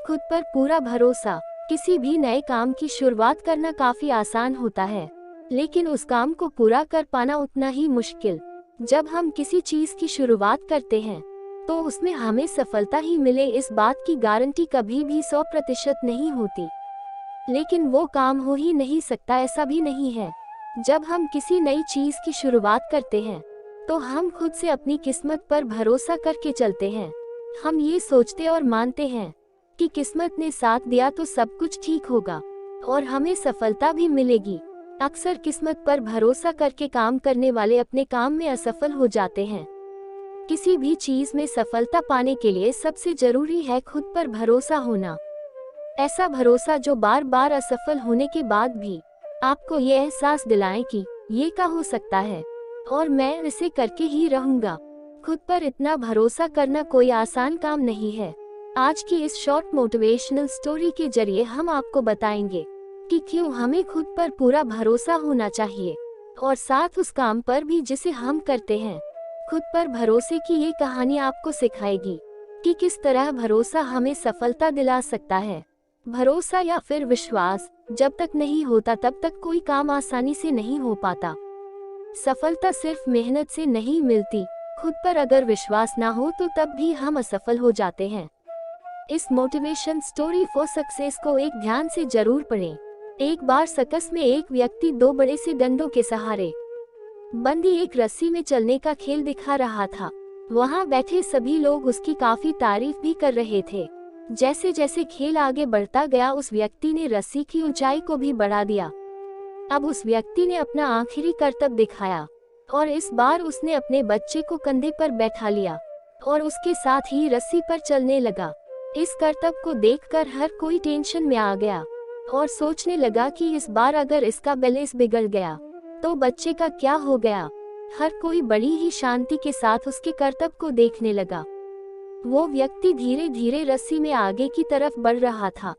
खुद पर पूरा भरोसा। किसी भी नए काम की शुरुआत करना काफी आसान होता है, लेकिन उस काम को पूरा कर पाना उतना ही मुश्किल। जब हम किसी चीज की शुरुआत करते हैं तो उसमें हमें सफलता ही मिले इस बात की गारंटी कभी भी 100% नहीं होती। लेकिन वो काम हो ही नहीं सकता ऐसा भी नहीं है। जब हम किसी नई चीज की शुरुआत करते हैं तो हम खुद से अपनी किस्मत पर भरोसा करके चलते हैं। हम ये सोचते और मानते हैं कि किस्मत ने साथ दिया तो सब कुछ ठीक होगा और हमें सफलता भी मिलेगी। अक्सर किस्मत पर भरोसा करके काम करने वाले अपने काम में असफल हो जाते हैं। किसी भी चीज में सफलता पाने के लिए सबसे जरूरी है खुद पर भरोसा होना। ऐसा भरोसा जो बार बार असफल होने के बाद भी आपको ये एहसास दिलाए कि ये का हो सकता है और मैं इसे करके ही रहूंगा। खुद पर इतना भरोसा करना कोई आसान काम नहीं है। आज की इस शॉर्ट मोटिवेशनल स्टोरी के जरिए हम आपको बताएंगे कि क्यों हमें खुद पर पूरा भरोसा होना चाहिए और साथ उस काम पर भी जिसे हम करते हैं। खुद पर भरोसे की ये कहानी आपको सिखाएगी कि किस तरह भरोसा हमें सफलता दिला सकता है। भरोसा या फिर विश्वास जब तक नहीं होता तब तक कोई काम आसानी से नहीं हो पाता। सफलता सिर्फ मेहनत से नहीं मिलती। खुद पर अगर विश्वास ना हो तो तब भी हम असफल हो जाते हैं। इस मोटिवेशन स्टोरी फॉर सक्सेस को एक ध्यान से जरूर पढ़ें। एक बार सर्कस में एक व्यक्ति दो बड़े से डंडों के सहारे बंधी एक रस्सी में चलने का खेल दिखा रहा था। वहां बैठे सभी लोग उसकी काफी तारीफ भी कर रहे थे। जैसे जैसे खेल आगे बढ़ता गया उस व्यक्ति ने रस्सी की ऊंचाई को भी बढ़ा दिया। अब उस व्यक्ति ने अपना आखिरी करतब दिखाया और इस बार उसने अपने बच्चे को कंधे पर बैठा लिया और उसके साथ ही रस्सी पर चलने लगा। इस करतब को देखकर हर कोई टेंशन में आ गया और सोचने लगा कि इस बार अगर इसका बैलेंस बिगड़ गया तो बच्चे का क्या हो गया। हर कोई बड़ी ही शांति के साथ उसके करतब को देखने लगा। वो व्यक्ति धीरे धीरे रस्सी में आगे की तरफ बढ़ रहा था।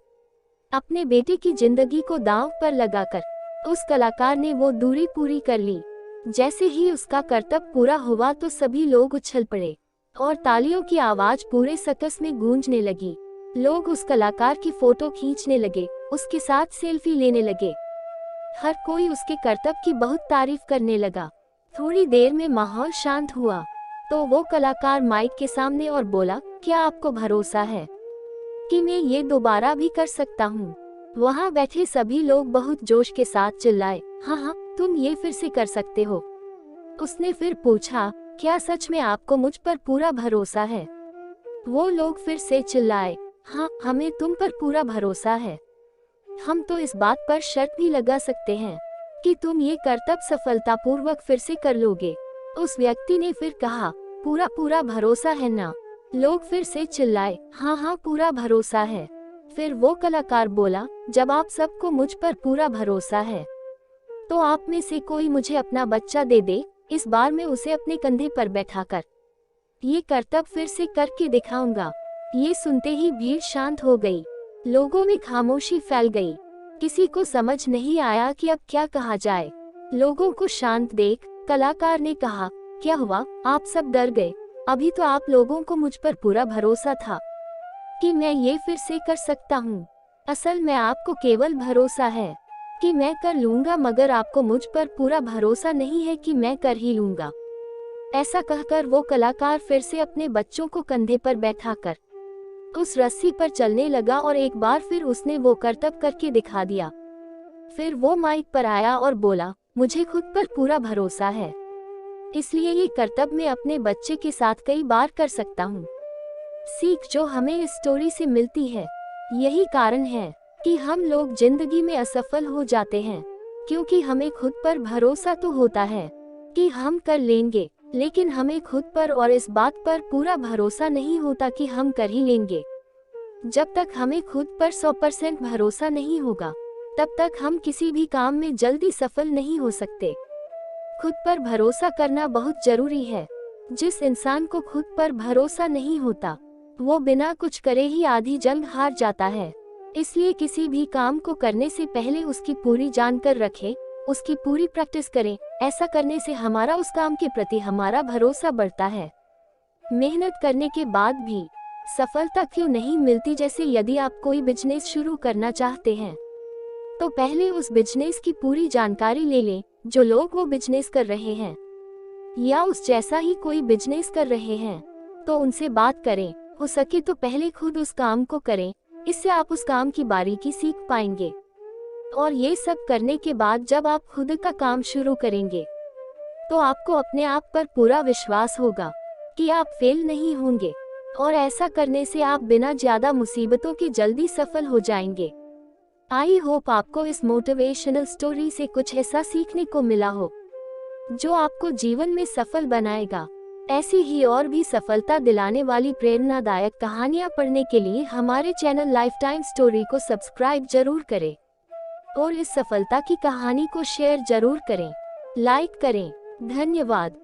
अपने बेटे की जिंदगी को दांव पर लगाकर उस कलाकार ने वो दूरी पूरी कर ली। जैसे ही उसका करतब पूरा हुआ तो सभी लोग उछल पड़े और तालियों की आवाज पूरे सर्कस में गूंजने लगी। लोग उस कलाकार की फोटो खींचने लगे, उसके साथ सेल्फी लेने लगे। हर कोई उसके करतब की बहुत तारीफ करने लगा। थोड़ी देर में माहौल शांत हुआ तो वो कलाकार माइक के सामने और बोला, क्या आपको भरोसा है कि मैं ये दोबारा भी कर सकता हूँ? वहाँ बैठे सभी लोग बहुत जोश के साथ चिल्लाए, हाँ हाँ, तुम ये फिर से कर सकते हो। उसने फिर पूछा, क्या सच में आपको मुझ पर पूरा भरोसा है? वो लोग फिर से चिल्लाए, हाँ, हमें तुम पर पूरा भरोसा है। हम तो इस बात पर शर्त भी लगा सकते हैं कि तुम ये करतब सफलतापूर्वक फिर से कर लोगे। उस व्यक्ति ने फिर कहा, पूरा पूरा भरोसा है ना? लोग फिर से चिल्लाए, हाँ हाँ, पूरा भरोसा है। फिर वो कलाकार बोला, जब आप सबको मुझ पर पूरा भरोसा है तो आप में से कोई मुझे अपना बच्चा दे दे। इस बार मैं उसे अपने कंधे पर बैठाकर ये करतब फिर से करके दिखाऊंगा। ये सुनते ही भीड़ शांत हो गई। लोगों में खामोशी फैल गई। किसी को समझ नहीं आया कि अब क्या कहा जाए। लोगों को शांत देख कलाकार ने कहा, क्या हुआ, आप सब डर गए? अभी तो आप लोगों को मुझ पर पूरा भरोसा था कि मैं ये फिर से कर सकता हूँ। असल में आपको केवल भरोसा है कि मैं कर लूंगा, मगर आपको मुझ पर पूरा भरोसा नहीं है कि मैं कर ही लूंगा। ऐसा कहकर वो कलाकार फिर से अपने बच्चों को कंधे पर बैठाकर उस रस्सी पर चलने लगा और एक बार फिर उसने वो करतब करके दिखा दिया। फिर वो माइक पर आया और बोला, मुझे खुद पर पूरा भरोसा है, इसलिए ये करतब मैं अपने बच्चे के साथ कई बार कर सकता हूँ। सीख जो हमें इस स्टोरी से मिलती है, यही कारण है कि हम लोग जिंदगी में असफल हो जाते हैं, क्योंकि हमें खुद पर भरोसा तो होता है कि हम कर लेंगे, लेकिन हमें खुद पर और इस बात पर पूरा भरोसा नहीं होता कि हम कर ही लेंगे। जब तक हमें खुद पर 100% भरोसा नहीं होगा तब तक हम किसी भी काम में जल्दी सफल नहीं हो सकते। खुद पर भरोसा करना बहुत जरूरी है। जिस इंसान को खुद पर भरोसा नहीं होता वो बिना कुछ करे ही आधी जंग हार जाता है। इसलिए किसी भी काम को करने से पहले उसकी पूरी जानकर रखें, उसकी पूरी प्रैक्टिस करें। ऐसा करने से हमारा उस काम के प्रति हमारा भरोसा बढ़ता है। मेहनत करने के बाद भी सफलता क्यों नहीं मिलती? जैसे यदि आप कोई बिजनेस शुरू करना चाहते हैं तो पहले उस बिजनेस की पूरी जानकारी ले लें, जो लोग वो बिजनेस कर रहे हैं या उस जैसा ही कोई बिजनेस कर रहे हैं तो उनसे बात करें। हो सके तो पहले खुद उस काम को करें, इससे आप उस काम की बारीकी सीख पाएंगे। और ये सब करने के बाद जब आप खुद का काम शुरू करेंगे तो आपको अपने आप पर पूरा विश्वास होगा कि आप फेल नहीं होंगे, और ऐसा करने से आप बिना ज्यादा मुसीबतों के जल्दी सफल हो जाएंगे। आई होप आपको इस मोटिवेशनल स्टोरी से कुछ ऐसा सीखने को मिला हो जो आपको जीवन में सफल बनाएगा। ऐसी ही और भी सफलता दिलाने वाली प्रेरणादायक कहानियां पढ़ने के लिए हमारे चैनल लाइफ टाइम स्टोरी को सब्सक्राइब जरूर करें और इस सफलता की कहानी को शेयर जरूर करें, लाइक करें। धन्यवाद।